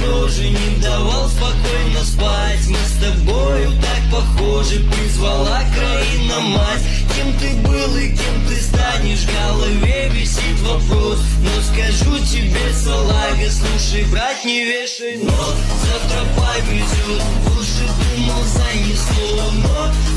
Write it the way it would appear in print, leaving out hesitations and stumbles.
тоже не давал спокойно спать. Мы с тобою так похожи, призвала краина мать. Кем ты был и кем ты станешь, в голове висит вопрос. Но скажу тебе, салага, слушай, брат, не вешай нос. Завтра повезет, лучше думал, занесло. Но